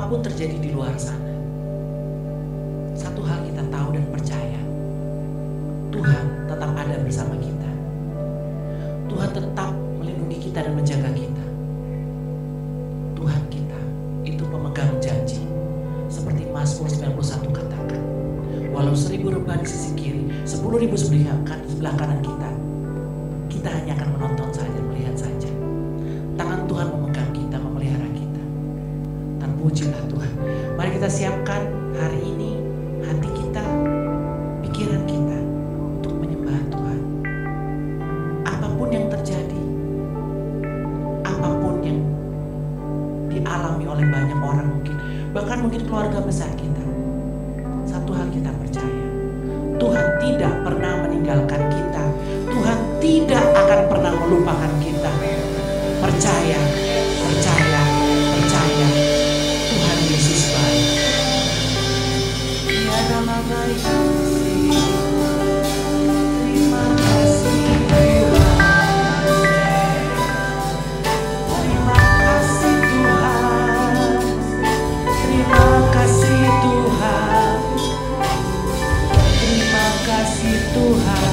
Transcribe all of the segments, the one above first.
apapun terjadi di luar sana, satu hal kita tahu dan percaya, Tuhan tetap ada bersama kita. Tuhan tetap melindungi kita dan menjaga kita. Tuhan kita itu pemegang janji. Seperti Mazmur 91 katakan, walau 1000 rembah di sisi kiri, 10.000 sebelah kanan kita hanya akan menonton saja, melihat saja. Tangan Tuhan memegang kita, memelihara kita. Terpujilah Tuhan. Mari kita siapkan hari ini hati kita, pikiran kita untuk menyembah Tuhan. Apapun yang terjadi, apapun yang dialami oleh banyak orang mungkin, bahkan mungkin keluarga besar kita, satu hal kita percaya, Tuhan tidak pernah meninggalkan kita. Tuhan tidak akan pernah melupakan kita. Percaya, percaya, percaya. Tuhan Yesus baik. Dia nama baik. Terima kasih Tuhan. Terima kasih Tuhan. Terima kasih Tuhan. Terima kasih Tuhan.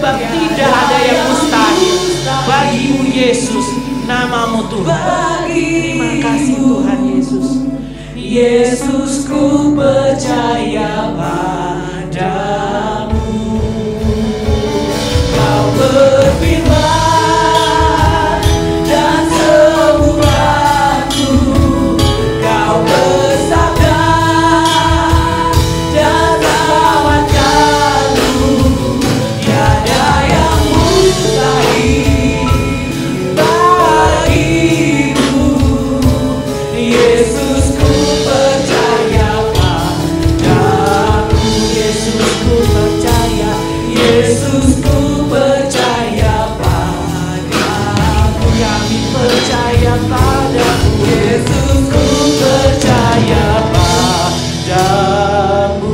sebab tidak ada yang mustahil bagimu Yesus, namamu Tuhan. Terima kasih Tuhan Yesus. Yesusku percaya padamu. Kau berfirman dan sembuhkanku. Kau bersabda dan selamatkanku. Tiada yang mustahil bagimu. Yesusku percaya padamu. Yesusku percaya. Yesusku percaya padamu. Kami percaya padamu. Yesusku percaya padamu.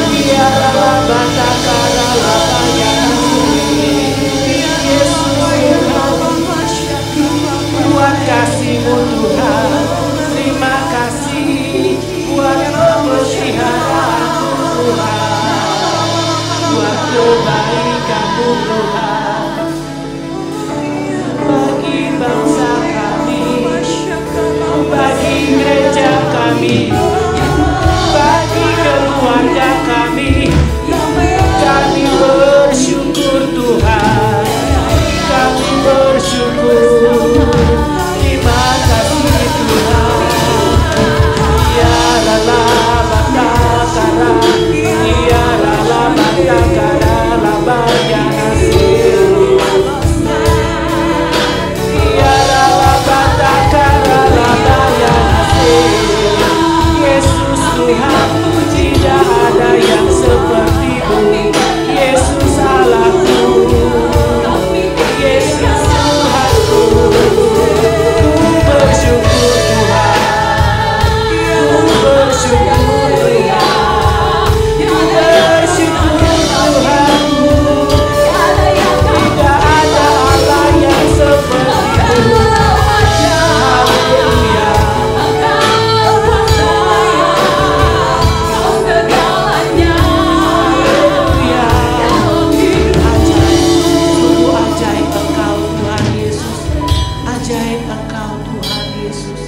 Biarlah batakara labayana. Yesus buat kasih-Mu Tuhan. Terima kasih buat pemeliharaan-Mu Tuhan. Buat kebaikan-Mu Tuhan. Bagi bangsa kami, bagi gereja kami, bagi keluarga kami, kami bersyukur Tuhan. Kami bersyukur. Terima kasih Tuhan. Ya lala batakara, ya lala batakara labayana. Ya lala batakara labayana. Yesus Tuhan, tidak ada yang seperti-Mu. Yesus Allahku, Yesus Tuhanku. Ku bersyukur Tuhan. Ku bersyukur Tuhan. Ku bersyukur Tuhanku. Tidak ada Allah yang seperti-Mu. Haleluya. Haleluya. Sungguh ajaib Engkau Tuhan Yesus. Ajaib Engkau Tuhan Yesus.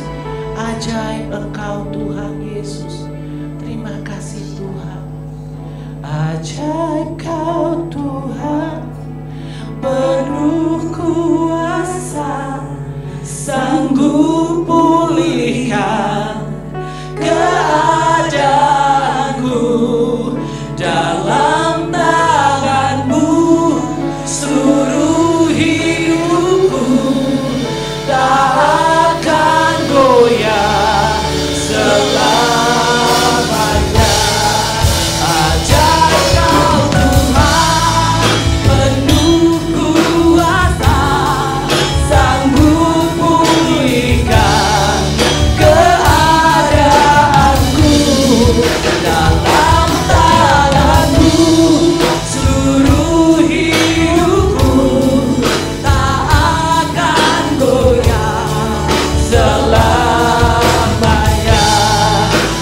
Ajaib Engkau Tuhan Yesus. Terima kasih Tuhan. Ajaib Kau Tuhan, penuh kuasa, sanggup pulihkan keadaanku. Dalam tangan-Mu seluruh hidupku tak akan goyah selamanya. Ajaib Kau Tuhan, penuh kuasa, sanggup pulihkan keadaanku. Dalam tangan-Mu seluruh hidupku tak akan goyah selamanya.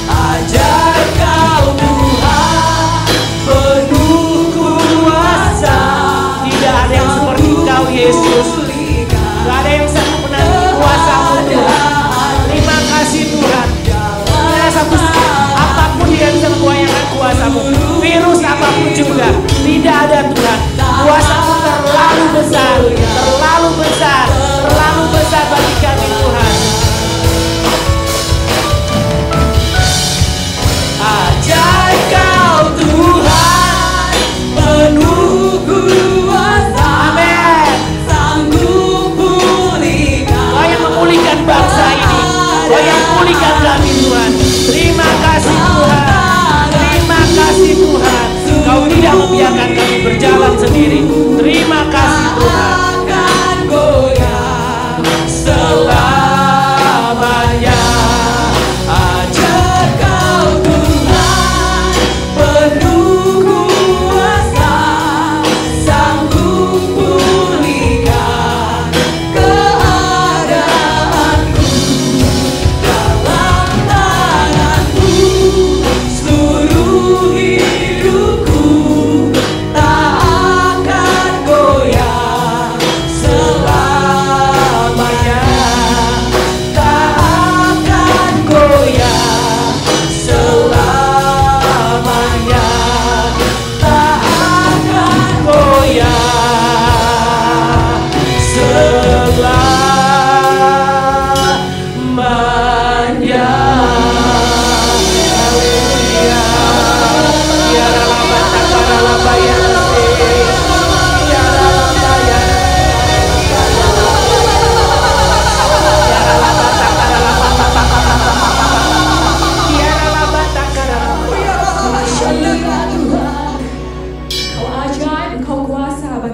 Ajaib Kau Tuhan, penuh kuasa. Tidak ada yang seperti Kau Yesus. Tidak ada yang sanggup menandingi kuasa-Mu Tuhan. Terima kasih Tuhan. Tidak satu apapun yang bisa memgoyahkan kuasa-Mu. Virus apapun juga tidak ada Tuhan. Kuasa-Mu terlalu besar, terlalu besar, terlalu besar bagi kami Tuhan. Ajaib Kau Tuhan, penuh kuasa. Amin. Sanggup pulihkan. Kau yang memulihkan bangsa ini. Kau yang memulihkan kami Tuhan. Terima kasih Tuhan. Terima kasih Tuhan. Kau tidak membiarkan kami berjalan sendiri. Terima kasih Tuhan. Akan goyah selamanya. Ajaib Kau Tuhan, penuh kuasa, sanggup pulihkan keadaanku. Dalam tangan-Mu seluruh hidupku tak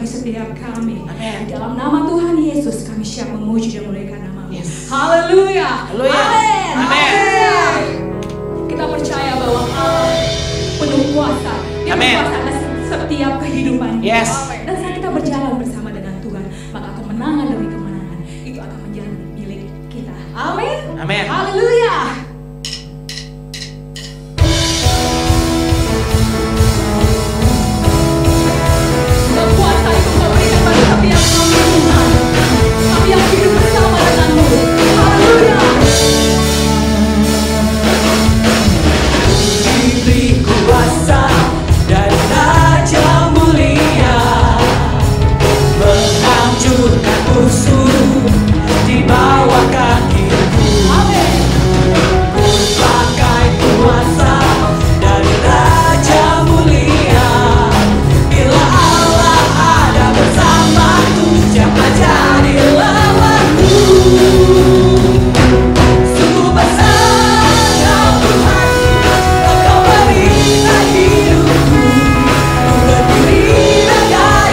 bagi setiap kami. Amin. Di dalam nama Tuhan Yesus kami siap memuji dan memuliakan nama-Mu. Yes. Haleluya. Haleluya. Amin. Amin. Amin. Kita percaya bahwa Allah penuh kuasa. Dia Amin. berkuasa atas setiap kehidupan kita. Yes. Dan saat kita berjalan bersama dengan Tuhan, maka kemenangan demi kemenangan itu akan menjadi milik kita. Amin. Amin. Haleluya. Kuasa itu Kau berikan bagi setiap kami Tuhan. Kami yang hidup bersama dengan-Mu. Haleluya. Diberi kuasa dan Raja mulia, menghancurkan musuh di bawah kakiku. Amin. Ku pakai kuasa dari Raja mulia. Bila Allah ada bersamaku, siapa jadi lawanku? Sungguh besar Kau Tuhan, Engkau berikan hidupku. Ku berdiri dengan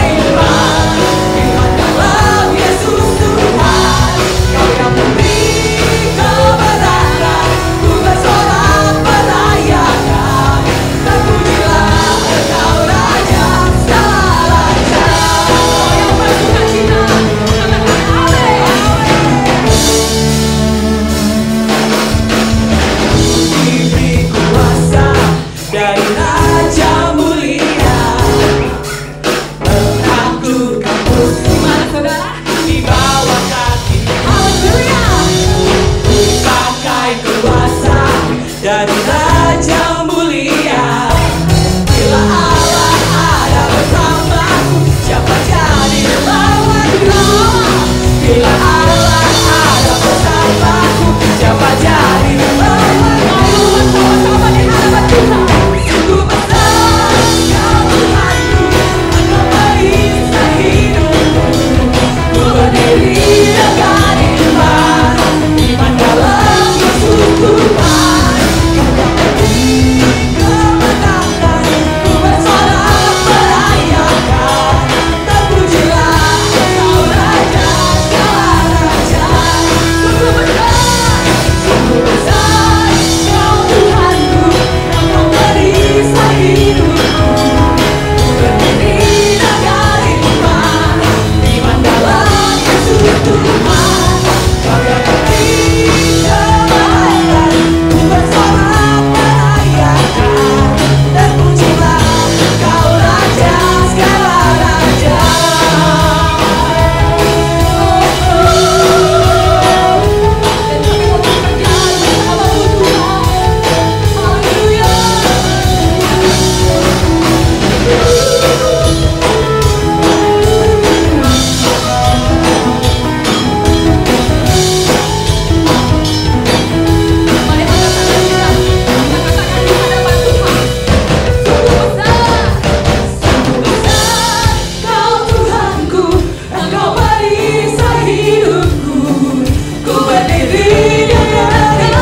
iman dalam Yesus Tuhan. Kau yang memberi kebenaran, ku bersorak merayakan. Terpujilah Engkau Raja segala raja. Kau yang bersukacita, katakan amin. Diberi kuasa dari Raja mulia, menghancurkan musuh Gimana saudara? di bawah kaki. Haleluya. Ku pakai kuasa dari Raja mulia. Bila Allah ada bersamaku, siapa jadi lawanku? Bila Allah ada bersamaku, siapa jadi lawanku? Ayo bersama-sama di hadapan Tuhan. Sungguh besar Kau Tuhanku, Engkau berikan hidupku. Ku berdiri dengan iman dalam Yesus Tuhan. Kau yang memberi kemenangan, ku bersorak merayakan. Terpujilah Engkau Raja segala raja. Sungguh besar Kau Tuhanku, Engkau berikan hidupku. Ku berdiri dengan iman dalam Yesus Tuhan. Kau yang memberi kemenangan, ku bersorak merayakan. Terpujilah Engkau Raja segala raja. Dan kami mau berjalan bersama-Mu Tuhan. Haleluya. Mari angkat tangan kita, katakan di hadapan Tuhan. Sungguh besar. Sungguh besar Kau Tuhanku, Engkau berikan hidupku. Ku berdiri dengan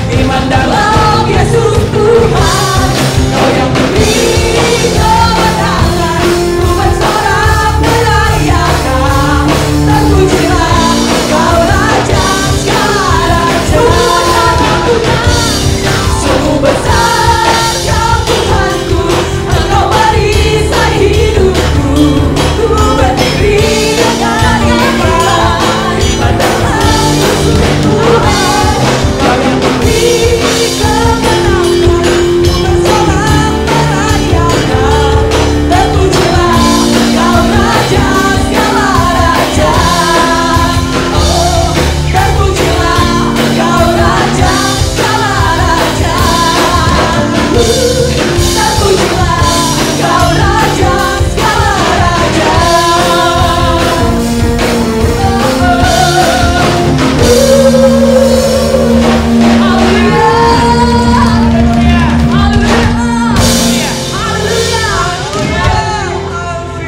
iman dalam Yesus Tuhan. Kau yang memberi kemenangan, ku bersorak merayakan. Terpujilah Kau Raja segala raja. Sungguh besar Kau Tuhanku, Engkau berikan hidupku. Ku berdiri dengan iman dalam Yesus Tuhan. Kau yang memberi kemenangan, ku bersorak merayakan. Terpujilah Kau Raja segala raja. Oh, terpujilah Kau Raja segala raja. Terpujilah Kau Raja segala raja.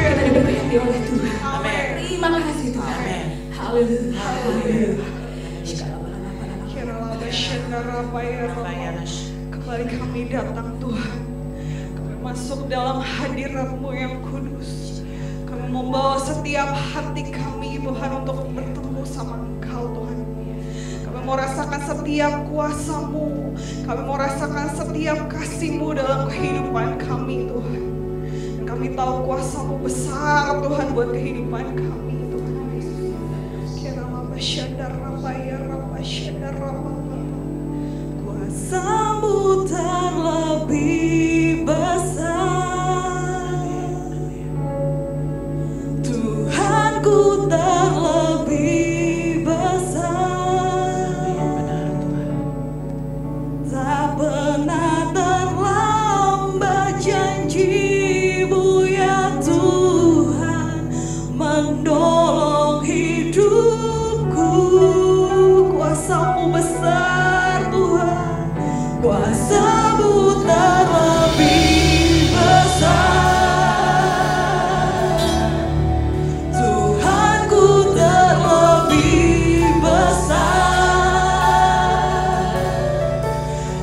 Kita diberkati oleh Tuhan. Amin. Terima kasih Tuhan. Amin. Haleluya. Haleluya. Kembali kami datang Tuhan. Kami masuk dalam hadirat-Mu yang kudus. Kami membawa setiap hati kami Tuhan untuk bertemu sama Engkau Tuhan. Kami mau rasakan setiap kuasa-Mu, kami mau rasakan setiap kasih-Mu dalam kehidupan kami Tuhan. Dan kami tahu kuasa-Mu besar Tuhan buat kehidupan kami Tuhan Yesus. Kirama basyadar rabaya rabasyadar rababa. Kuasa-Mu terlebih besar, Tuhanku terlebih besar, tak pernah terlambat janji-Mu ya Tuhan, menolong hidupku. Kuasa-Mu besar Tuhan, kuasa-Mu terlebih besar, Tuhanku terlebih besar,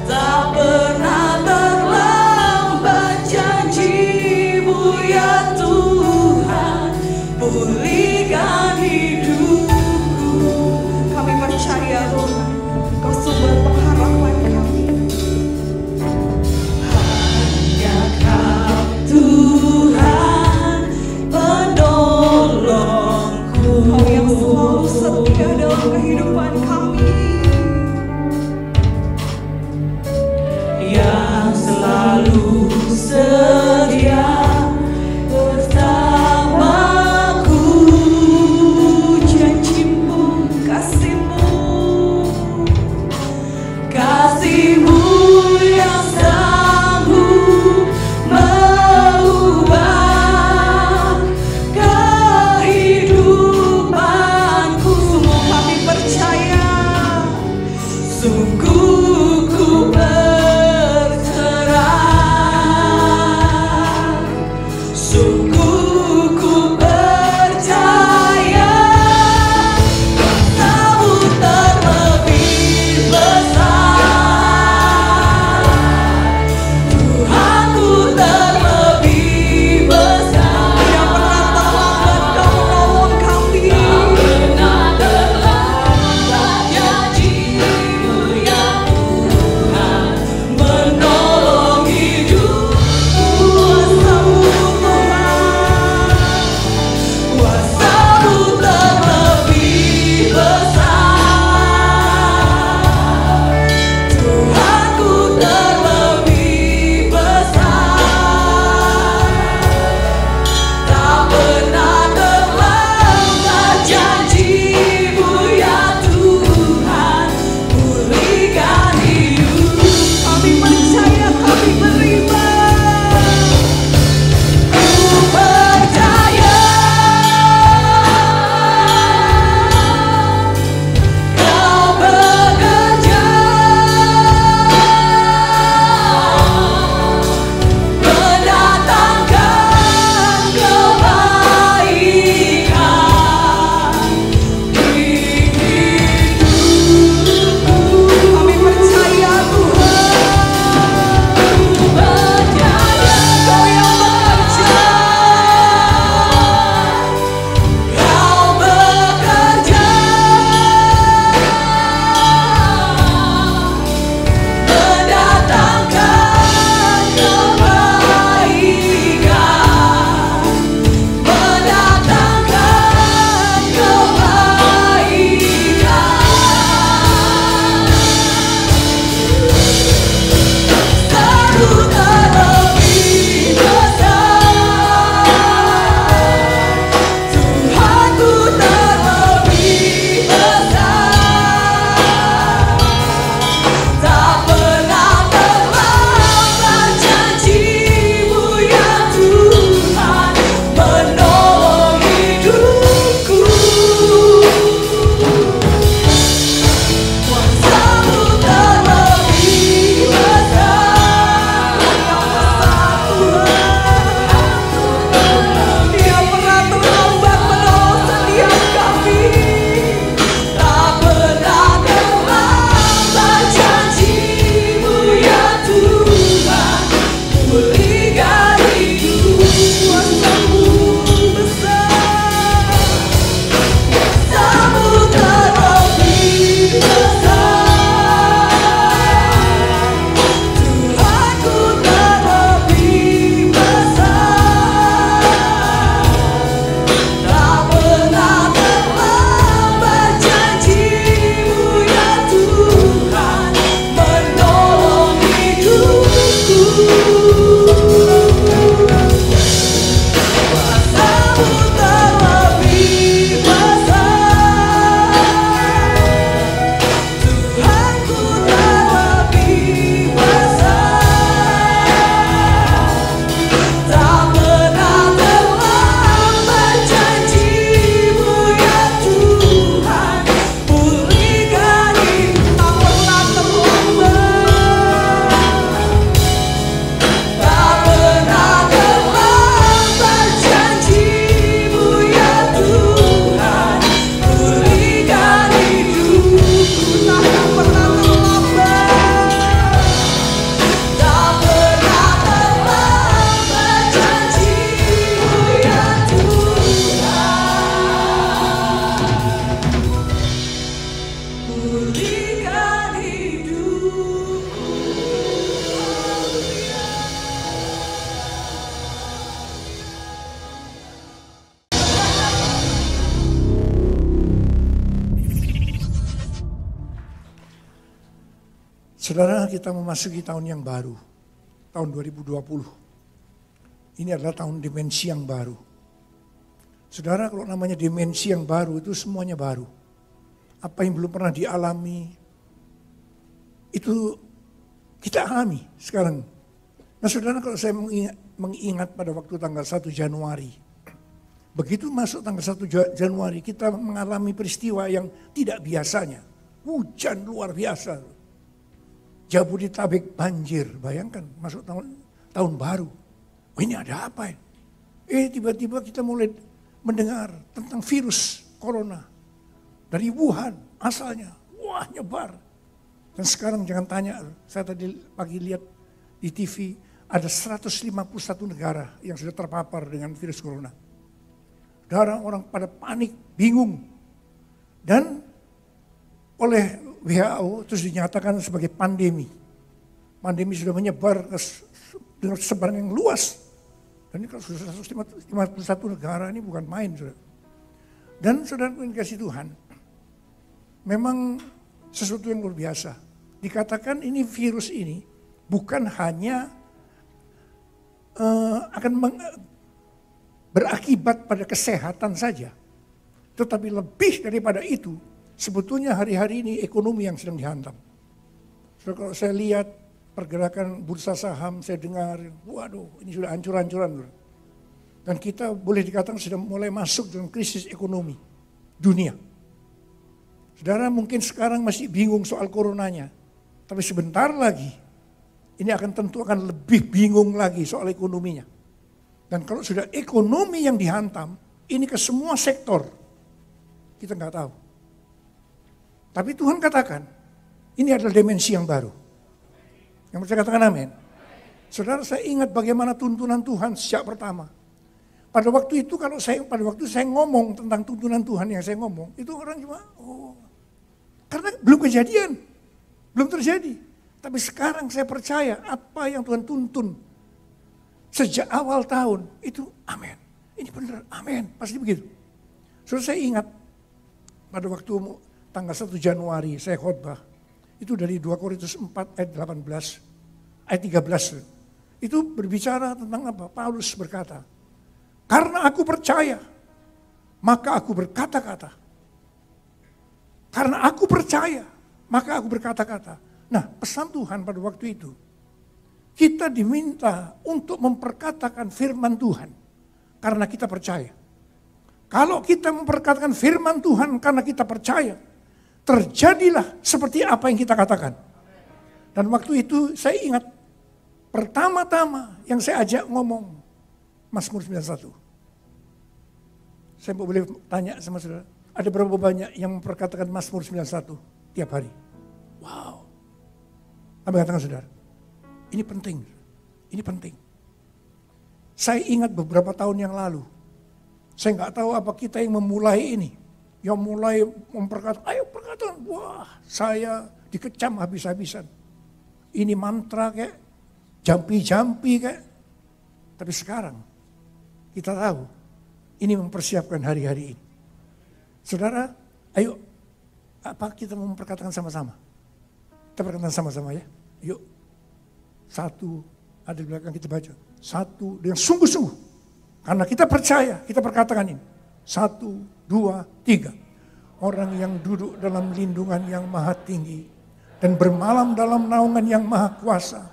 tak pernah terlambat janji-Mu ya Tuhan, pulihkan hidupku. Kami percaya Tuhan, Kau sumber pengharapan kami. Hanya Kau Tuhan penolongku, Kau yang selalu setia dalam kehidupan kami, yang selalu setia bersamaku. Janji-Mu, kasih-Mu, kasih-Mu yang sanggup mengubah kehidupanku. Sungguh kami percaya, sungguh ku berserah, sungguh ku percaya, kuasa-Mu terlebih besar, Tuhanku terlebih besar. Tidak pernah terlambat Kau menolong kami, tak pernah terlambat janji-Mu ya Tuhan, menolong hidupku. Kuasa-Mu Tuhan, Saudara, kita memasuki tahun yang baru, tahun 2020. Ini adalah tahun dimensi yang baru. Saudara, kalau namanya dimensi yang baru itu semuanya baru. Apa yang belum pernah dialami, itu kita alami sekarang. Nah saudara, kalau saya mengingat pada waktu tanggal 1 Januari, begitu masuk tanggal 1 Januari kita mengalami peristiwa yang tidak biasanya. Hujan luar biasa. Jabodetabek banjir, bayangkan masuk tahun baru. Oh, ini ada apa ya? Tiba-tiba kita mulai mendengar tentang virus corona. Dari Wuhan asalnya, wah nyebar. Dan sekarang jangan tanya, saya tadi pagi lihat di TV, ada 151 negara yang sudah terpapar dengan virus corona. Orang pada panik, bingung. Dan oleh WHO terus dinyatakan sebagai pandemi. Pandemi sudah menyebar dengan sebaran yang luas. Dan ini kalau sudah 151 negara ini bukan main. Saudara. Dan saudara kasih Tuhan, memang sesuatu yang luar biasa. Dikatakan ini virus ini bukan hanya akan berakibat pada kesehatan saja. Tetapi lebih daripada itu, sebetulnya hari-hari ini ekonomi yang sedang dihantam. So, kalau saya lihat pergerakan bursa saham, saya dengar, waduh ini sudah hancur-hancuran. Dan kita boleh dikatakan sudah mulai masuk dalam krisis ekonomi dunia. Saudara mungkin sekarang masih bingung soal coronanya. Tapi sebentar lagi, ini tentu akan lebih bingung lagi soal ekonominya. Dan kalau sudah ekonomi yang dihantam, ini ke semua sektor, kita nggak tahu. Tapi Tuhan katakan, ini adalah dimensi yang baru. Yang percaya katakan amin. Saudara, saya ingat bagaimana tuntunan Tuhan sejak pertama. Pada waktu itu pada waktu saya ngomong tentang tuntunan Tuhan yang saya ngomong, itu orang cuma, karena belum kejadian, belum terjadi. Tapi sekarang saya percaya apa yang Tuhan tuntun sejak awal tahun itu amin. Ini benar, amin, pasti begitu. Saudara, saya ingat pada waktu tanggal 1 Januari saya khotbah. Itu dari 2 Korintus 4 ayat 18, ayat 13. Itu berbicara tentang apa? Paulus berkata, karena aku percaya, maka aku berkata-kata. Karena aku percaya, maka aku berkata-kata. Nah, pesan Tuhan pada waktu itu, kita diminta untuk memperkatakan firman Tuhan karena kita percaya. Kalau kita memperkatakan firman Tuhan karena kita percaya, terjadilah seperti apa yang kita katakan. Dan waktu itu saya ingat pertama-tama yang saya ajak ngomong Mazmur 91. Saya boleh tanya sama saudara, ada berapa banyak yang memperkatakan Mazmur 91 tiap hari? Wow. Apa katakan saudara? Ini penting. Ini penting. Saya ingat beberapa tahun yang lalu, saya nggak tahu apa kita yang memulai ini. Yang mulai memperkatakan, ayo perkataan, wah saya dikecam habis-habisan. Ini mantra kayak, jampi-jampi kayak. Tapi sekarang kita tahu, ini mempersiapkan hari-hari ini. Saudara, ayo apa kita memperkatakan sama-sama? Kita perkatakan sama-sama ya. Yuk, 1, ada di belakang kita baca. 1 dengan sungguh-sungguh. Karena kita percaya, kita perkatakan ini. 1, 2, 3. Orang yang duduk dalam lindungan yang maha tinggi dan bermalam dalam naungan yang maha kuasa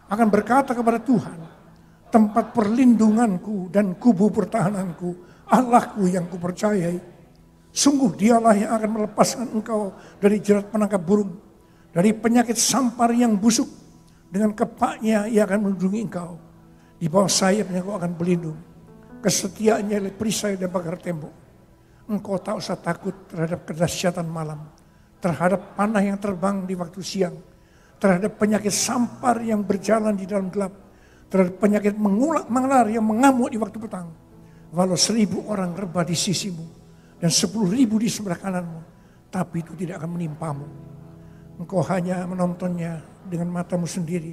akan berkata kepada Tuhan, tempat perlindunganku dan kubu pertahananku, Allahku yang kupercayai. Sungguh dialah yang akan melepaskan engkau dari jerat penangkap burung, dari penyakit sampar yang busuk. Dengan kepaknya ia akan melindungi engkau. Di bawah sayapnya engkau akan berlindung. Kesetiaannya oleh perisai dan pagar tembok. Engkau tak usah takut terhadap kedahsyatan malam, terhadap panah yang terbang di waktu siang, terhadap penyakit sampar yang berjalan di dalam gelap, terhadap penyakit mengular yang mengamuk di waktu petang. Walau 1000 orang rebah di sisimu dan 10.000 di sebelah kananmu, tapi itu tidak akan menimpamu. Engkau hanya menontonnya dengan matamu sendiri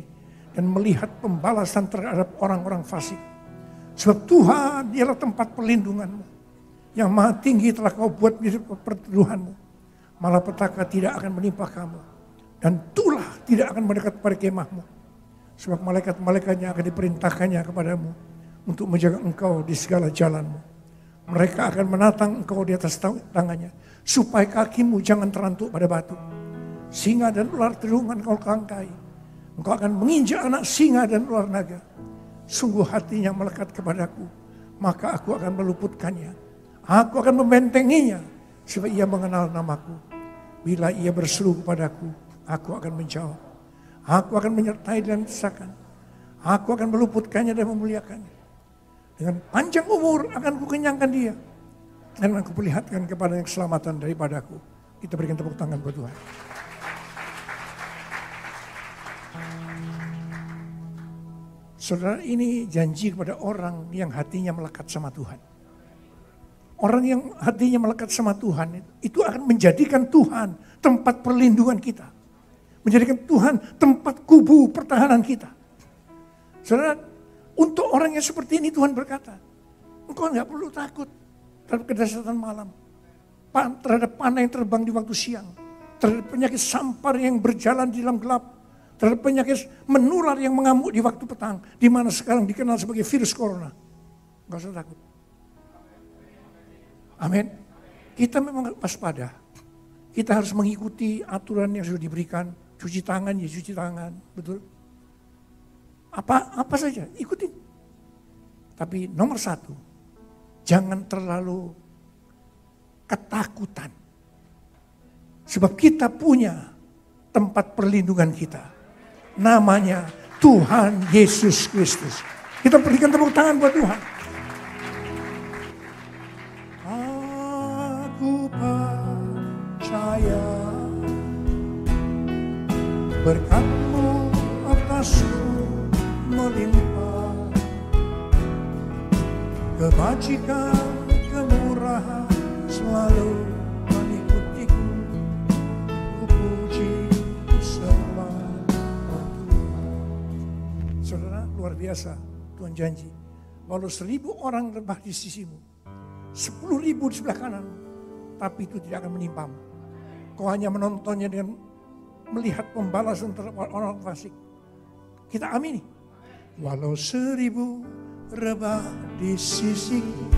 dan melihat pembalasan terhadap orang-orang fasik. Sebab Tuhan dialah tempat perlindunganmu. Yang maha tinggi telah kau buat di perteduhanmu. Malapetaka tidak akan menimpa kamu. Dan tulah tidak akan mendekat pada kemahmu. Sebab malaikat-malaikatnya akan diperintahkannya kepadamu untuk menjaga engkau di segala jalanmu. Mereka akan menatang engkau di atas tangannya, supaya kakimu jangan terantuk pada batu. Singa dan ular terungan kau kelangkai. Engkau akan menginjak anak singa dan ular naga. Sungguh hatinya melekat kepadaku, maka aku akan meluputkannya. Aku akan membentenginya, sebab ia mengenal namaku. Bila ia berseru kepadaku, aku akan menjawab. Aku akan menyertai dan desakan. Aku akan meluputkannya dan memuliakannya. Dengan panjang umur akan kukenyangkan dia. Dan aku perlihatkan kepadanya keselamatan daripadaku. Kita berikan tepuk tangan buat Tuhan. Saudara, ini janji kepada orang yang hatinya melekat sama Tuhan. Orang yang hatinya melekat sama Tuhan itu akan menjadikan Tuhan tempat perlindungan kita. Menjadikan Tuhan tempat kubu pertahanan kita. Saudara, untuk orang yang seperti ini Tuhan berkata, engkau gak perlu takut terhadap kedahsyatan malam, terhadap panah yang terbang di waktu siang, terhadap penyakit sampar yang berjalan di dalam gelap, terhadap penyakit menular yang mengamuk di waktu petang, di mana sekarang dikenal sebagai virus corona. Gak usah takut. Amin. Kita memang waspada. Kita harus mengikuti aturan yang sudah diberikan. Cuci tangan, ya cuci tangan. Betul. Apa saja, ikutin. Tapi nomor satu, jangan terlalu ketakutan. Sebab kita punya tempat perlindungan kita. Namanya Tuhan Yesus Kristus. Kita berikan tepuk tangan buat Tuhan. Aku percaya berkat-Mu atasku melimpah, kebajikan, kemurahan selalu mengikutiku. Ku puji sembah Tuhan. Saudara, luar biasa Tuhan janji. Walau 1000 orang rebah di sisimu, 10.000 di sebelah kanan, tapi itu tidak akan menimpamu. Kau hanya menontonnya dengan melihat pembalasan terhadap orang fasik. Kita amini. Walau 1000 rebah di sisiku,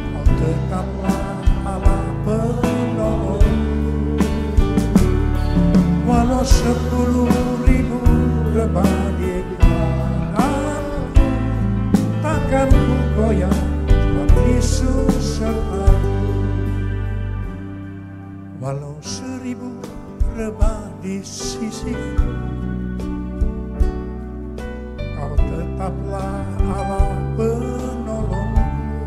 kau tetaplah Allah penolong. Walau 10.000 rebah di kananku, takkan ku goyah, sebab Yesus sertaku. Walau 1000 rebah di sisiku, kau tetaplah Allah penolongku.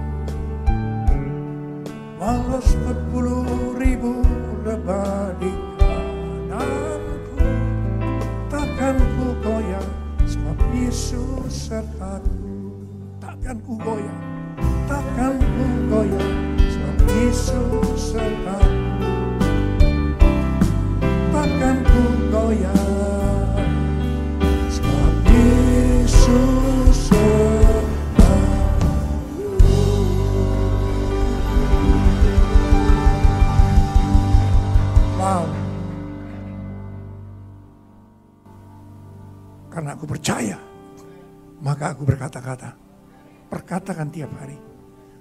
Walau 10.000 rebah di kananku, takkan ku goyah, sebab Yesus sertaku. Takkan ku goyah, takkan ku goyah, sebab Yesus sertaku. Takkan ku goyah, sebab Yesus sertaku. Wow. Karena aku percaya, maka aku berkata-kata. Perkatakan tiap hari.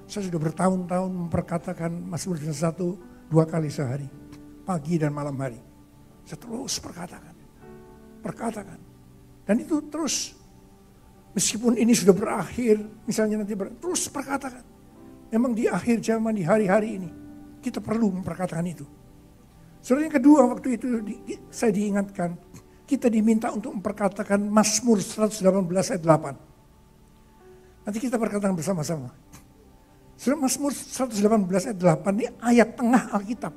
Saya sudah bertahun-tahun memperkatakan Mazmur 1-2 kali sehari. Pagi dan malam hari. Saya terus perkatakan. Dan itu terus. Meskipun ini sudah berakhir, misalnya nanti terus perkatakan. Memang di akhir zaman, di hari-hari ini, kita perlu memperkatakan itu. Saudara, yang kedua, waktu itu saya diingatkan, kita diminta untuk memperkatakan Mazmur 118 ayat 8. Nanti kita perkatakan bersama-sama. Saudara, Mazmur 118 ayat 8 ini ayat tengah Alkitab.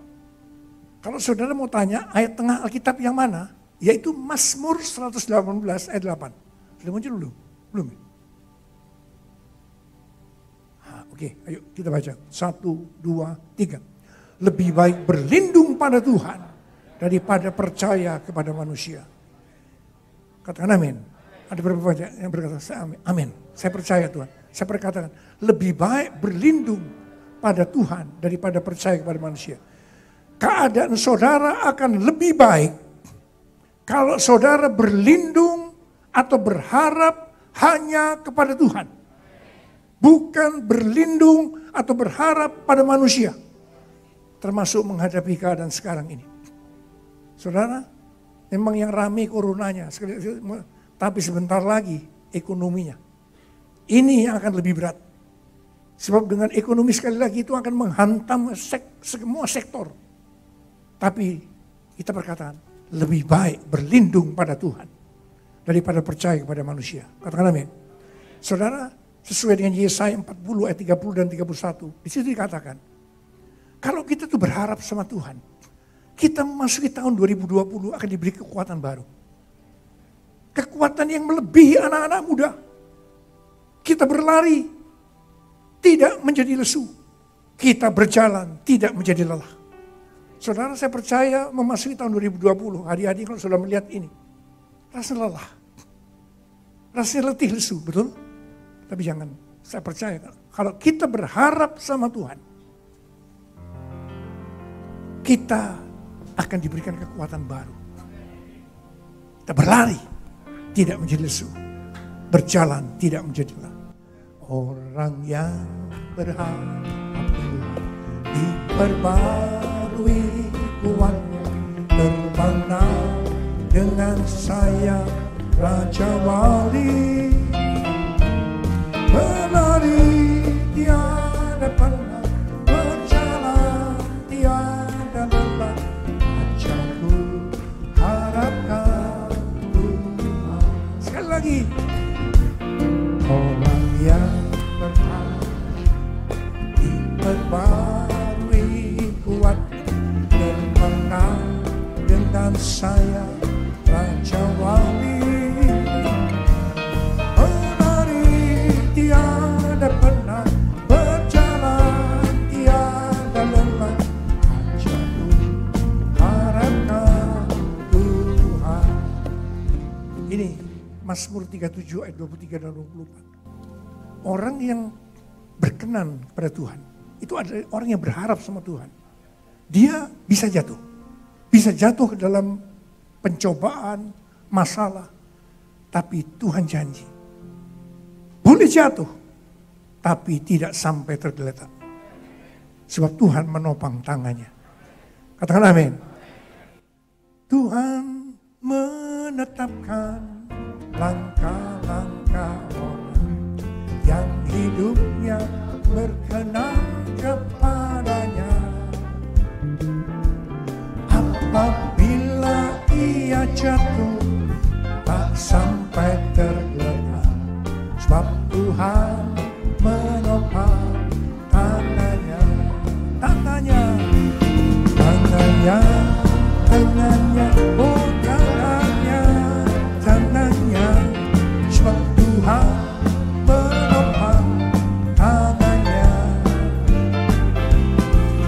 Kalau saudara mau tanya ayat tengah Alkitab yang mana, yaitu Mazmur 118 ayat 8. Sudah muncul belum? Belum. Oke, ayo kita baca. 1, 2, 3. Lebih baik berlindung pada Tuhan daripada percaya kepada manusia. Katakan amin. Ada beberapa yang berkata, amin. Saya percaya Tuhan. Saya berkatakan, lebih baik berlindung pada Tuhan daripada percaya kepada manusia. keadaan saudara akan lebih baik kalau saudara berlindung atau berharap hanya kepada Tuhan. Bukan berlindung atau berharap pada manusia. Termasuk menghadapi keadaan sekarang ini. Saudara, memang yang ramai coronanya, tapi sebentar lagi ekonominya. Ini yang akan lebih berat. Sebab dengan ekonomi sekali lagi itu akan menghantam semua sektor. Tapi kita berkata, lebih baik berlindung pada Tuhan daripada percaya kepada manusia. Katakan amin. Saudara, sesuai dengan Yesaya 40 ayat 30 dan 31, di situ dikatakan, kalau kita tuh berharap sama Tuhan, kita memasuki tahun 2020 akan diberi kekuatan baru. Kekuatan yang melebihi anak-anak muda. Kita berlari, tidak menjadi lesu. Kita berjalan, tidak menjadi lelah. Saudara, saya percaya memasuki tahun 2020, hari-hari kalau sudah melihat ini, rasa lelah. Rasanya letih lesu, betul? Tapi jangan, saya percaya kalau kita berharap sama Tuhan, kita akan diberikan kekuatan baru. Kita berlari, tidak menjadi lesu. Berjalan, tidak menjadi lelah. Orang yang berharap diperbarui kuatnya, terbanglah dengan sayap Raja Wali. Berlari tiada pernah, berjalan tiada lelah. Ajaku harapkan Tuhan. Sekali lagi. Orang yang berharap diperbarui kuat, terbanglah dengan sayap Raja Wali. Berlari tiada pernah, berjalan tiada lelah. Ajaku harapkan Tuhan. Ini Mazmur 37 ayat 23 dan 24. Orang yang berkenan pada Tuhan, itu adalah orang yang berharap sama Tuhan. Dia bisa jatuh. Bisa jatuh ke dalam pencobaan, masalah. Tapi Tuhan janji. Boleh jatuh, tapi tidak sampai tergeletak. Sebab Tuhan menopang tangannya. Katakan amin. Tuhan menetapkan langkah-langkah orang yang hidupnya berkenan kepadanya. Apabila ia jatuh, tak sampai tergeletak. Sebab Tuhan menopang tangannya. Tangannya, tangannya, tangannya, oh tangannya, tangannya. Sebab Tuhan menopang tangannya.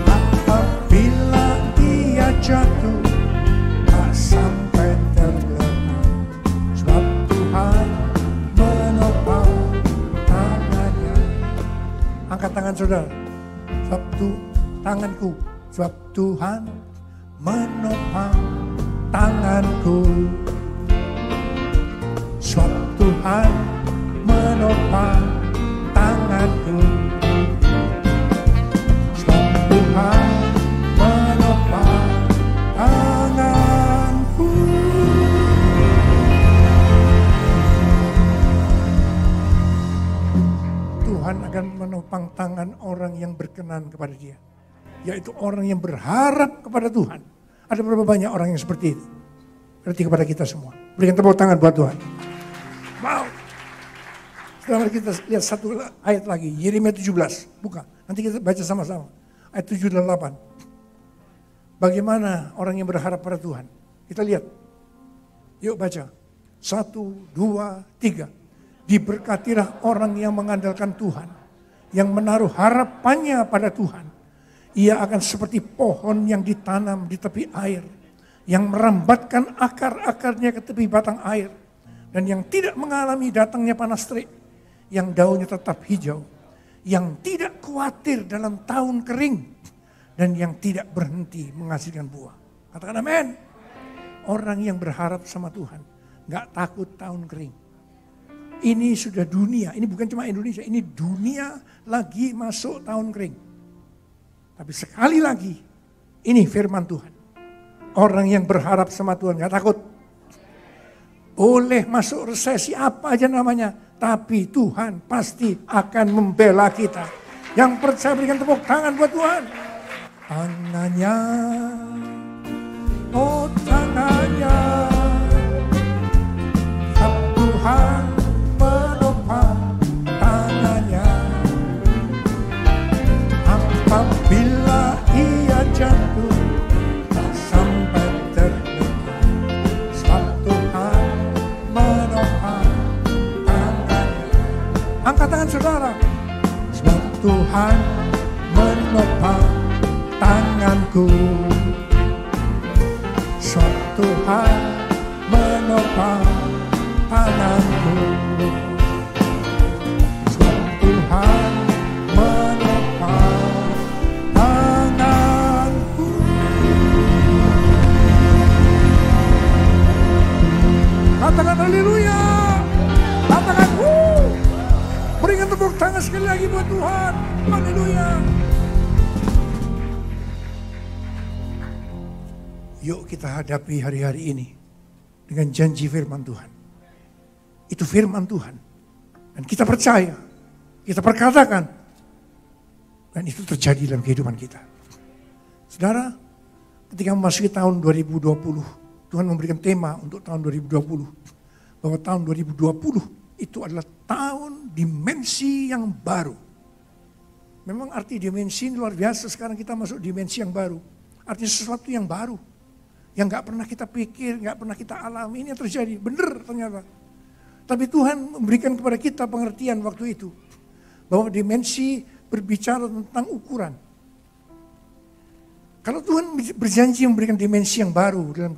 Apabila ia jatuh, tak sampai tergeletak. Sebab Tuhan menopang tangannya. Angkat tangan saudara. Sebab tanganku. Sebab Tuhan menopang tanganku. Sebab Tuhan menopang tanganku. Sebab Tuhan menopang tanganku. Tuhan akan menopang tangan orang yang berkenan kepada Dia, yaitu orang yang berharap kepada Tuhan. Ada berapa banyak orang yang seperti itu? Berarti kepada kita semua. Berikan tepuk tangan buat Tuhan. Wow. Sekarang kita lihat satu ayat lagi, Yeremia 17. Buka, nanti kita baca sama-sama. Ayat 7 dan 8. Bagaimana orang yang berharap pada Tuhan? Kita lihat. Yuk baca. 1, 2, 3. Diberkatilah orang yang mengandalkan Tuhan, yang menaruh harapannya pada Tuhan. Ia akan seperti pohon yang ditanam di tepi air, yang merambatkan akar-akarnya ke tepi batang air, dan yang tidak mengalami datangnya panas terik, yang daunnya tetap hijau, yang tidak khawatir dalam tahun kering, dan yang tidak berhenti menghasilkan buah. Katakan amin. Orang yang berharap sama Tuhan gak takut tahun kering. Ini sudah dunia, ini bukan cuma Indonesia, ini dunia lagi masuk tahun kering. Tapi sekali lagi, ini firman Tuhan. Orang yang berharap sama Tuhan gak takut. Boleh masuk resesi apa aja namanya, tapi Tuhan pasti akan membela kita. Yang percaya berikan tepuk tangan buat Tuhan. Tangannya, oh tangannya, Tuhan menopang tangannya. Apabila ia jatuh, tak sampai terluka, sebab Tuhan menopang tangannya. Angkat tangan saudara. Sebab Tuhan menopang tanganku. Sebab Tuhan menopang tanganku. Sebab Tuhan menopang tanganku. Katakan haleluya. Katakan berikan tepuk tangan sekali lagi buat Tuhan. Haleluya. Yuk kita hadapi hari-hari ini dengan janji firman Tuhan. Itu firman Tuhan. Dan kita percaya, kita perkatakan. Dan itu terjadi dalam kehidupan kita. Saudara, ketika memasuki tahun 2020, Tuhan memberikan tema untuk tahun 2020. Bahwa tahun 2020 itu adalah tahun dimensi yang baru. Memang arti dimensi luar biasa, sekarang kita masuk dimensi yang baru. Artinya sesuatu yang baru. Yang gak pernah kita pikir, gak pernah kita alami, ini yang terjadi. Benar ternyata. Tapi Tuhan memberikan kepada kita pengertian waktu itu. Bahwa dimensi berbicara tentang ukuran. Kalau Tuhan berjanji memberikan dimensi yang baru dalam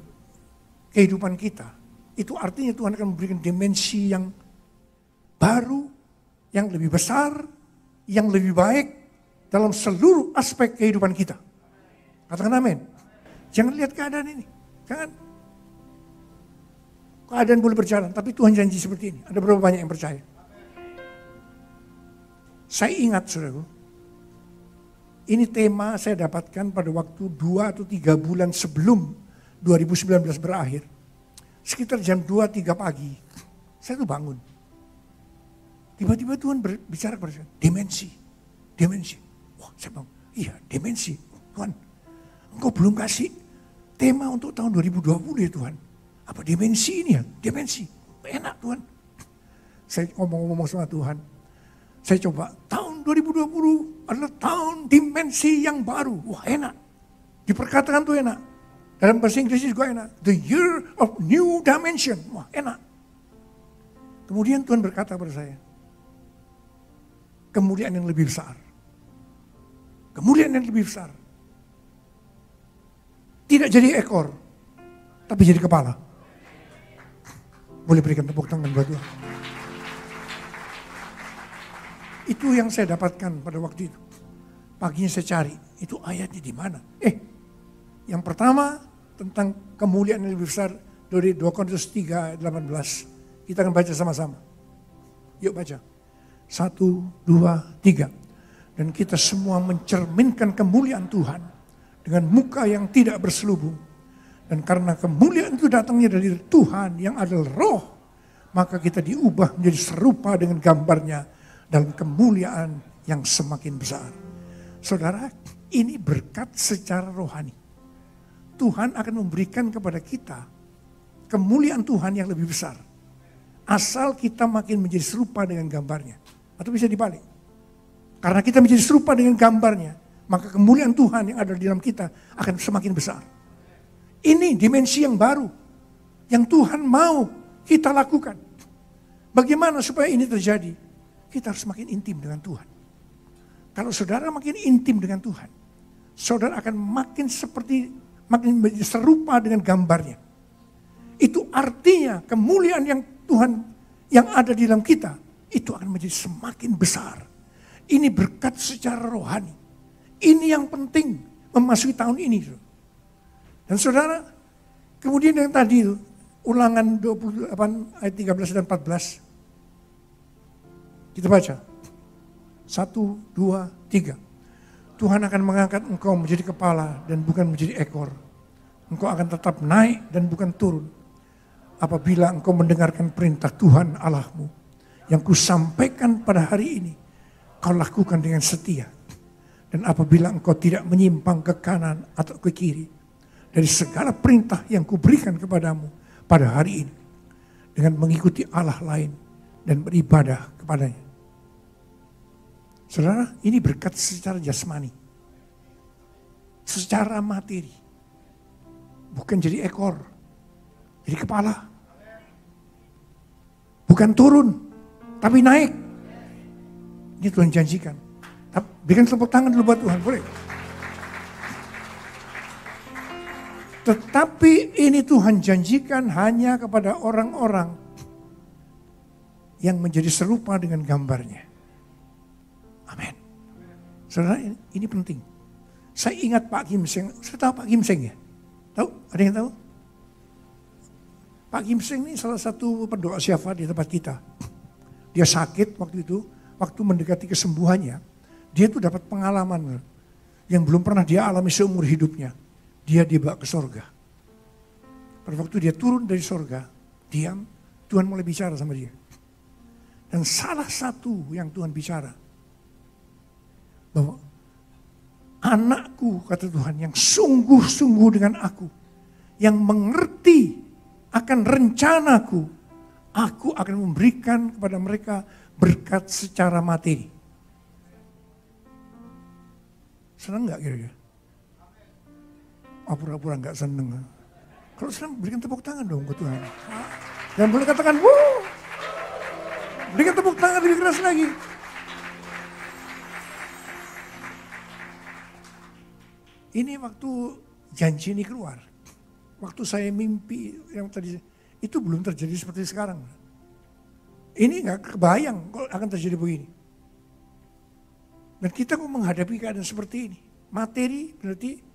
kehidupan kita, itu artinya Tuhan akan memberikan dimensi yang baru, yang lebih besar, yang lebih baik dalam seluruh aspek kehidupan kita. Katakan amin. Jangan lihat keadaan ini. Jangan. Keadaan boleh berjalan, tapi Tuhan janji seperti ini. Ada berapa banyak yang percaya? Saya ingat, saudaraku, ini tema saya dapatkan pada waktu 2 atau 3 bulan sebelum 2019 berakhir. Sekitar jam 2-3 pagi, saya tuh bangun. Tiba-tiba Tuhan berbicara kepada saya, dimensi. Wah, saya bilang, iya dimensi. Tuhan, Engkau belum kasih tema untuk tahun 2020 ya Tuhan. Apa dimensi ini ya? Dimensi. Enak Tuhan. Saya ngomong-ngomong sama Tuhan. Saya coba, tahun 2020 adalah tahun dimensi yang baru. Wah enak. Diperkatakan tuh enak. Dalam bahasa Inggris juga enak. The year of new dimension. Wah enak. Kemudian Tuhan berkata kepada saya, kemuliaan yang lebih besar. Kemuliaan yang lebih besar. Tidak jadi ekor, tapi jadi kepala. Boleh berikan tepuk tangan buat Tuhan. Itu yang saya dapatkan pada waktu itu. Paginya saya cari, itu ayatnya di mana? Yang pertama tentang kemuliaan yang lebih besar dari 2 Korintus 3:18. Kita akan baca sama-sama. Yuk baca. 1, 2, 3. Dan kita semua mencerminkan kemuliaan Tuhan dengan muka yang tidak berselubung. Dan karena kemuliaan itu datangnya dari Tuhan yang adalah roh, maka kita diubah menjadi serupa dengan gambarnya dalam kemuliaan yang semakin besar. Saudara, ini berkat secara rohani. Tuhan akan memberikan kepada kita kemuliaan Tuhan yang lebih besar. Asal kita makin menjadi serupa dengan gambarnya. Atau bisa dibalik. Karena kita menjadi serupa dengan gambarnya, maka kemuliaan Tuhan yang ada di dalam kita akan semakin besar. Ini dimensi yang baru yang Tuhan mau kita lakukan. Bagaimana supaya ini terjadi? Kita harus makin intim dengan Tuhan. Kalau saudara makin intim dengan Tuhan, saudara akan makin menjadi serupa dengan gambarnya. Itu artinya kemuliaan yang Tuhan yang ada di dalam kita itu akan menjadi semakin besar. Ini berkat secara rohani. Ini yang penting memasuki tahun ini. Dan saudara, kemudian yang tadi itu, Ulangan 28 ayat 13 dan 14. Kita baca. 1, 2, 3. Tuhan akan mengangkat engkau menjadi kepala dan bukan menjadi ekor. Engkau akan tetap naik dan bukan turun. Apabila engkau mendengarkan perintah Tuhan Allahmu yang kusampaikan pada hari ini, kau lakukan dengan setia. Dan apabila engkau tidak menyimpang ke kanan atau ke kiri dari segala perintah yang kuberikan kepadamu pada hari ini, dengan mengikuti Allah lain dan beribadah kepadanya. Saudara, ini berkat secara jasmani, secara materi, bukan jadi ekor, jadi kepala, bukan turun, tapi naik. Ini Tuhan janjikan. Berikan tepuk tangan dulu buat Tuhan, boleh? Tetapi ini Tuhan janjikan hanya kepada orang-orang yang menjadi serupa dengan gambarnya. Amin. Saudara, ini penting. Saya ingat Pak Kim Seng. Saya tahu Pak Kim Seng ya? Tahu? Ada yang tahu? Pak Kim Seng ini salah satu pendoa syafaat di tempat kita. Dia sakit waktu itu, waktu mendekati kesembuhannya, dia tuh dapat pengalaman yang belum pernah dia alami seumur hidupnya. Dia dibawa ke sorga. Pada waktu dia turun dari sorga, diam, Tuhan mulai bicara sama dia. Dan salah satu yang Tuhan bicara, bahwa anakku, kata Tuhan, yang sungguh-sungguh dengan aku, yang mengerti akan rencanaku, aku akan memberikan kepada mereka berkat secara materi. Senang gak kira-kira? Pura-pura gak seneng. Kalau senang berikan tepuk tangan dong ke Tuhan. Dan boleh katakan, wuh. Berikan tepuk tangan lebih keras lagi. Ini waktu janji ini keluar. Waktu saya mimpi yang tadi, itu belum terjadi seperti sekarang. Ini gak kebayang kalau akan terjadi begini. Dan kita kok menghadapi keadaan seperti ini. Materi berarti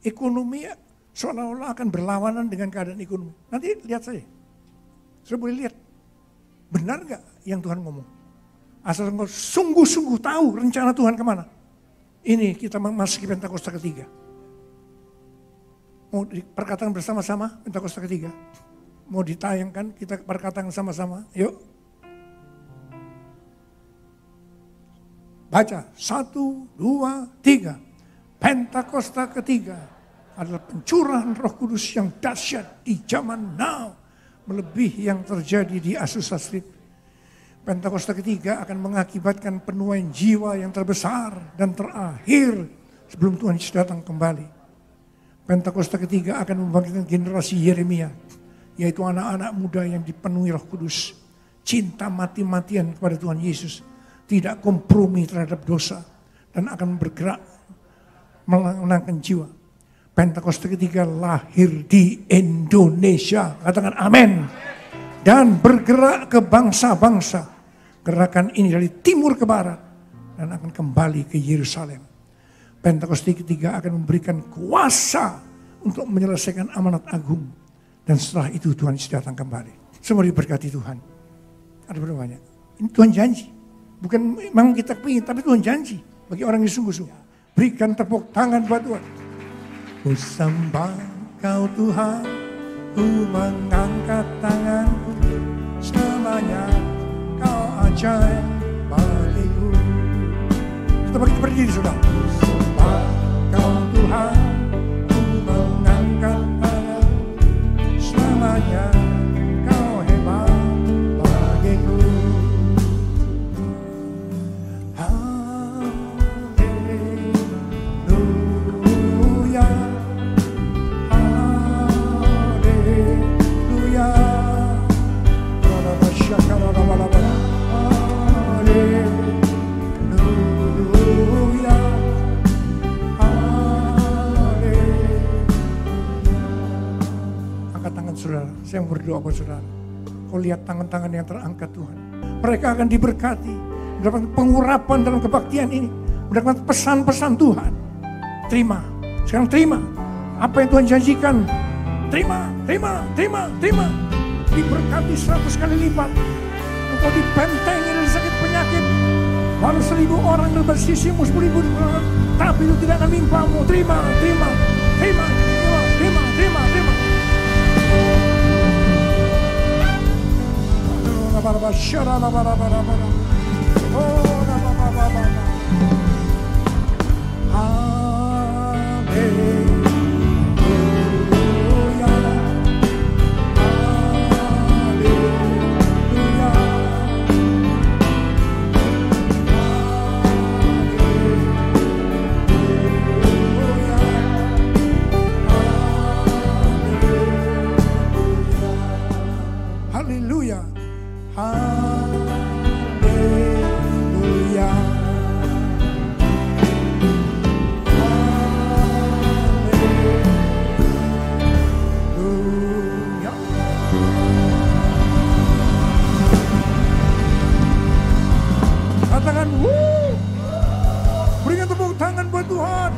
ekonomi seolah-olah akan berlawanan dengan keadaan ekonomi. Nanti lihat saja. Saya boleh lihat. Benar gak yang Tuhan ngomong? Asal engkau sungguh-sungguh tahu rencana Tuhan kemana. Ini kita memasuki Pentakosta ketiga. Mau perkataan bersama-sama Pentakosta ketiga? Mau ditayangkan kita perkataan sama-sama? Yuk. Baca. 1, 2, 3. Pentakosta ketiga adalah pencurahan Roh Kudus yang dahsyat di zaman now. Melebihi yang terjadi di Azusa Street. Pentakosta ketiga akan mengakibatkan penuaian jiwa yang terbesar dan terakhir sebelum Tuhan Yesus datang kembali. Pentakosta ketiga akan membangkitkan generasi Yeremia, yaitu anak-anak muda yang dipenuhi Roh Kudus, cinta mati-matian kepada Tuhan Yesus, tidak kompromi terhadap dosa, dan akan bergerak menangkan jiwa. Pentakosta ketiga lahir di Indonesia, katakan amin, dan bergerak ke bangsa-bangsa. Gerakan ini dari timur ke barat dan akan kembali ke Yerusalem. Pentakosta ketiga akan memberikan kuasa untuk menyelesaikan amanat agung. Dan setelah itu Tuhan Yesus datang kembali. Semua diberkati Tuhan. Ada berapa banyak? Ini Tuhan janji. Bukan memang kita ingin, tapi Tuhan janji. Bagi orang yang sungguh-sungguh. Berikan tepuk tangan buat Tuhan. Ku sembah Kau Tuhan, ku mengangkat tanganku, selamanya Kau ajaib bagiku. Kita bagi berdiri sudah. Ku sembah Kau Tuhan, ku mengangkat tangan, selamanya Kau hebat bagiku. Haleluya, haleluya. Angkat tangan saudara, saya mau berdoa buat saudara. Kau lihat tangan-tangan yang terangkat Tuhan. Mereka akan diberkati, mendapatkan pengurapan dalam kebaktian ini, mendapatkan pesan-pesan Tuhan. Terima Sekarang terima apa yang Tuhan janjikan. Terima. Diberkati 100 kali lipat. Engkau dibentengi dari sakit penyakit. Walau 1000 orang dan bersisimu 10.000 orang, tapi itu tidak akan menimpamu. Terima. Haleluya. Haleluya. Haleluya. Katakan wuh. Berikan tepuk tangan buat Tuhan.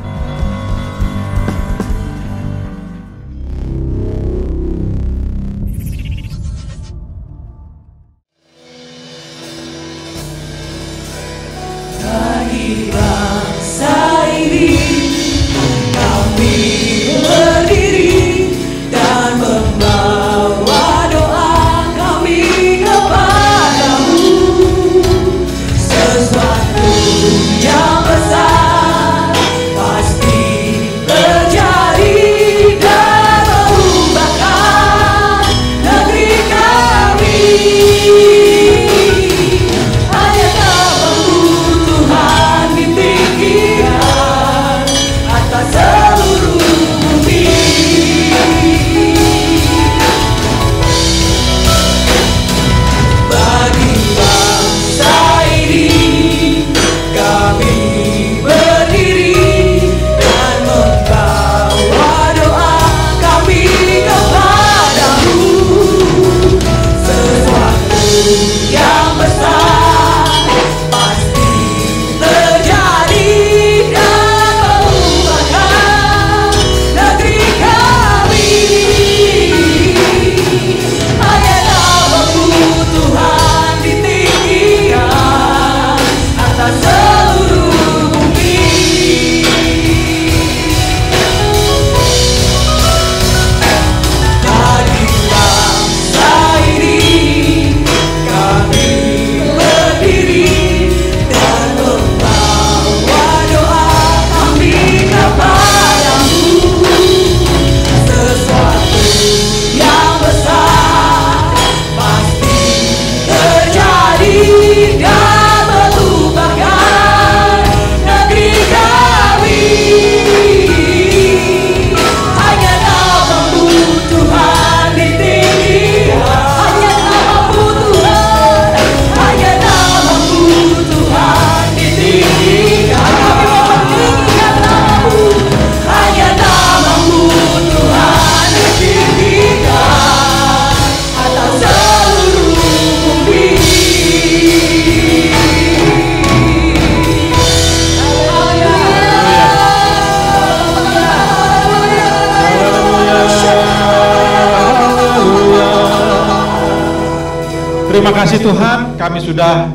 Terima kasih Tuhan, kami sudah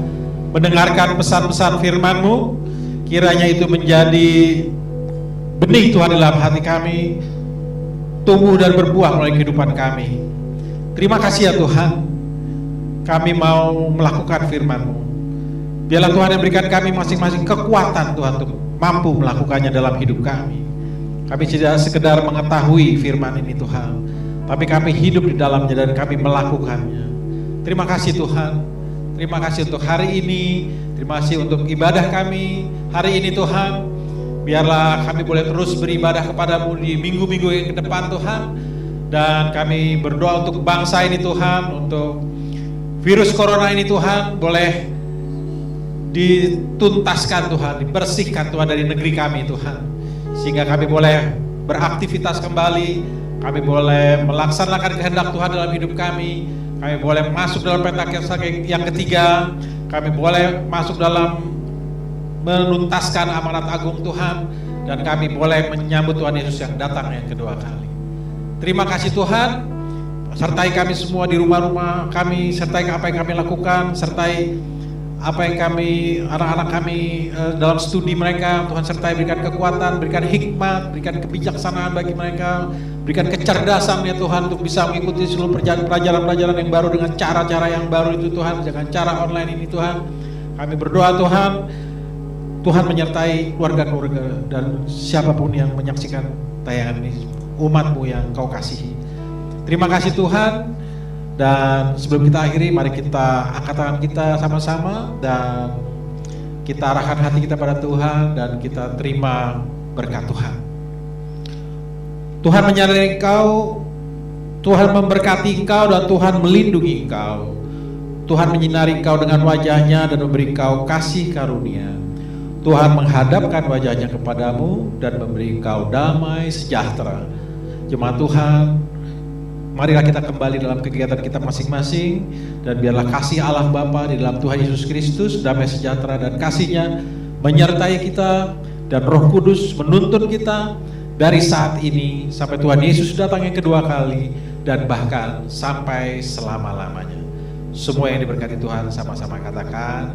mendengarkan pesan-pesan firman-Mu. Kiranya itu menjadi benih Tuhan dalam hati kami, tumbuh dan berbuah melalui kehidupan kami. Terima kasih ya Tuhan, kami mau melakukan firman-Mu. Biarlah Tuhan yang berikan kami masing-masing kekuatan Tuhan untuk mampu melakukannya dalam hidup kami. Kami tidak sekedar mengetahui firman ini Tuhan, tapi kami hidup di dalamnya dan kami melakukannya. Terima kasih Tuhan, terima kasih untuk hari ini, terima kasih untuk ibadah kami hari ini Tuhan. Biarlah kami boleh terus beribadah kepadamu di minggu-minggu yang ke depan Tuhan. Dan kami berdoa untuk bangsa ini Tuhan, untuk virus corona ini Tuhan, boleh dituntaskan Tuhan, dibersihkan Tuhan dari negeri kami Tuhan. Sehingga kami boleh beraktivitas kembali, kami boleh melaksanakan kehendak Tuhan dalam hidup kami. Kami boleh masuk dalam Pentakosta yang ketiga. Kami boleh masuk dalam menuntaskan amanat agung Tuhan. dan kami boleh menyambut Tuhan Yesus yang datang yang kedua kali. Terima kasih Tuhan, sertai kami semua di rumah-rumah kami, sertai apa yang kami lakukan, sertai apa yang kami, anak-anak kami dalam studi mereka. Tuhan sertai, berikan kekuatan, berikan hikmat, berikan kebijaksanaan bagi mereka, berikan kecerdasan ya Tuhan untuk bisa mengikuti seluruh pelajaran-pelajaran yang baru dengan cara-cara yang baru itu Tuhan, dengan cara online ini Tuhan. Kami berdoa Tuhan, Tuhan menyertai keluarga-keluarga dan siapapun yang menyaksikan tayangan ini, umat-Mu yang Kau kasihi. Terima kasih Tuhan. Dan sebelum kita akhiri, mari kita angkat tangan kita sama-sama dan kita arahkan hati kita pada Tuhan dan kita terima berkat Tuhan. Tuhan menyertai Engkau, Tuhan memberkati Engkau dan Tuhan melindungi Engkau. Tuhan menyinari Engkau dengan wajah-Nya dan memberi Engkau kasih karunia. Tuhan menghadapkan wajah-Nya kepadamu dan memberi Engkau damai sejahtera. Jemaat Tuhan, marilah kita kembali dalam kegiatan kita masing-masing dan biarlah kasih Allah Bapa di dalam Tuhan Yesus Kristus, damai sejahtera dan kasih-Nya menyertai kita dan Roh Kudus menuntun kita dari saat ini sampai Tuhan Yesus datang yang kedua kali dan bahkan sampai selama-lamanya. Semua yang diberkati Tuhan sama-sama katakan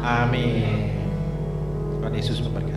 amin. Tuhan Yesus memberkati.